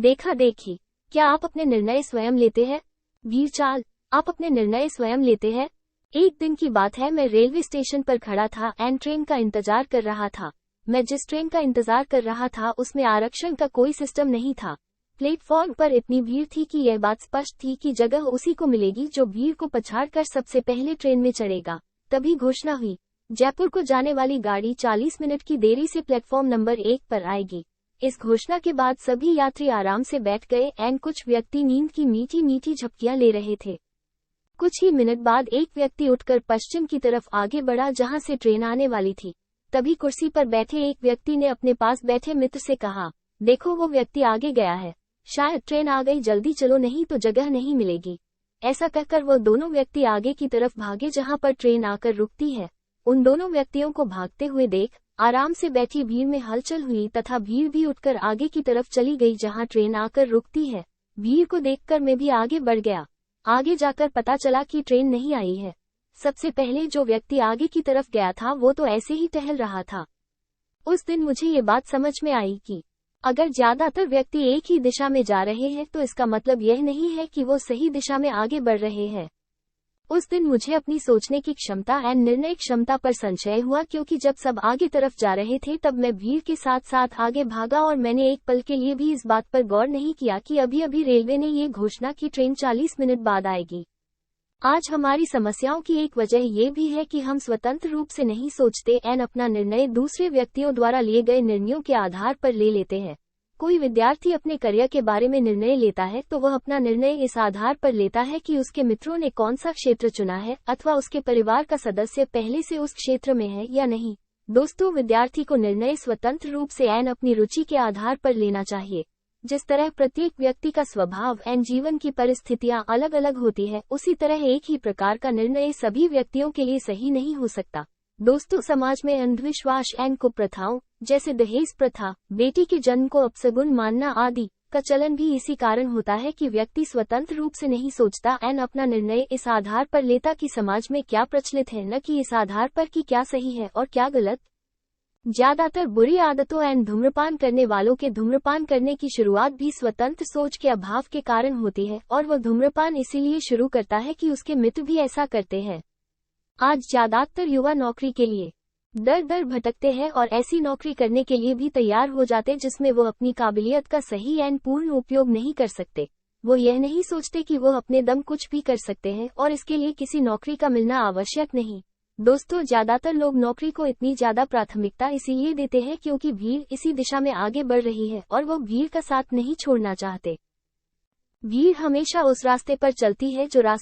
देखा देखी, क्या आप अपने निर्णय स्वयं लेते हैं? वीर चाल, आप अपने निर्णय स्वयं लेते हैं? एक दिन की बात है, मैं रेलवे स्टेशन पर खड़ा था एंड ट्रेन का इंतजार कर रहा था। मैं जिस ट्रेन का इंतजार कर रहा था उसमें आरक्षण का कोई सिस्टम नहीं था। प्लेटफॉर्म पर इतनी भीड़ थी कि यह बात स्पष्ट थी कि जगह उसी को मिलेगी जो भीड़ को पछाड़कर सबसे पहले ट्रेन में चढ़ेगा। तभी घोषणा हुई, जयपुर को जाने वाली गाड़ी 40 मिनट की देरी से प्लेटफॉर्म नंबर 1 पर आएगी। इस घोषणा के बाद सभी यात्री आराम से बैठ गए एंड कुछ व्यक्ति नींद की मीठी मीठी झपकियां ले रहे थे। कुछ ही मिनट बाद एक व्यक्ति उठकर पश्चिम की तरफ आगे बढ़ा जहां से ट्रेन आने वाली थी। तभी कुर्सी पर बैठे एक व्यक्ति ने अपने पास बैठे मित्र से कहा, देखो वो व्यक्ति आगे गया है, शायद ट्रेन आ गई, जल्दी चलो नहीं तो जगह नहीं मिलेगी। ऐसा कहकर वो दोनों व्यक्ति आगे की तरफ भागे जहां पर ट्रेन आकर रुकती है। उन दोनों व्यक्तियों को भागते हुए देख आराम से बैठी भीड़ में हलचल हुई तथा भीड़ भी उठकर आगे की तरफ चली गई जहां ट्रेन आकर रुकती है। भीड़ को देखकर मैं भी आगे बढ़ गया। आगे जाकर पता चला कि ट्रेन नहीं आई है। सबसे पहले जो व्यक्ति आगे की तरफ गया था वो तो ऐसे ही टहल रहा था। उस दिन मुझे ये बात समझ में आई कि अगर ज्यादातर व्यक्ति एक ही दिशा में जा रहे हैं तो इसका मतलब यह नहीं है कि वो सही दिशा में आगे बढ़ रहे हैं। उस दिन मुझे अपनी सोचने की क्षमता एंड निर्णय क्षमता पर संशय हुआ, क्योंकि जब सब आगे तरफ जा रहे थे तब मैं भीड़ के साथ साथ आगे भागा और मैंने एक पल के लिए भी इस बात पर गौर नहीं किया कि अभी अभी रेलवे ने ये घोषणा की ट्रेन 40 मिनट बाद आएगी। आज हमारी समस्याओं की एक वजह ये भी है कि हम स्वतंत्र रूप से नहीं सोचते एंड अपना निर्णय दूसरे व्यक्तियों द्वारा लिए गए निर्णयों के आधार पर ले लेते हैं। कोई विद्यार्थी अपने करियर के बारे में निर्णय लेता है तो वह अपना निर्णय इस आधार पर लेता है कि उसके मित्रों ने कौन सा क्षेत्र चुना है अथवा उसके परिवार का सदस्य पहले से उस क्षेत्र में है या नहीं। दोस्तों, विद्यार्थी को निर्णय स्वतंत्र रूप से एंड अपनी रुचि के आधार पर लेना चाहिए। जिस तरह प्रत्येक व्यक्ति का स्वभाव एंड जीवन की परिस्थितियां अलग अलग होती है, उसी तरह एक ही प्रकार का निर्णय सभी व्यक्तियों के लिए सही नहीं हो सकता। दोस्तों, समाज में अंधविश्वास एंड कुप्रथाओं जैसे दहेज प्रथा, बेटी के जन्म को अपशगुन मानना आदि का चलन भी इसी कारण होता है कि व्यक्ति स्वतंत्र रूप से नहीं सोचता एंड अपना निर्णय इस आधार पर लेता कि समाज में क्या प्रचलित है, न कि इस आधार पर कि क्या सही है और क्या गलत। ज्यादातर बुरी आदतों एंड धूम्रपान करने वालों के धूम्रपान करने की शुरुआत भी स्वतंत्र सोच के अभाव के कारण होती है और वह धूम्रपान इसीलिए शुरू करता है कि उसके मित्र भी ऐसा करते हैं। आज ज्यादातर युवा नौकरी के लिए दर दर भटकते हैं और ऐसी नौकरी करने के लिए भी तैयार हो जाते जिसमें वो अपनी काबिलियत का सही एंड पूर्ण उपयोग नहीं कर सकते। वो यह नहीं सोचते कि वो अपने दम कुछ भी कर सकते हैं और इसके लिए किसी नौकरी का मिलना आवश्यक नहीं। दोस्तों, ज्यादातर लोग नौकरी को इतनी ज्यादा प्राथमिकता इसीलिए देते हैं क्योंकि भीड़ इसी दिशा में आगे बढ़ रही है और वो भीड़ का साथ नहीं छोड़ना चाहते। भीड़ हमेशा उस रास्ते पर चलती है जो रास्ते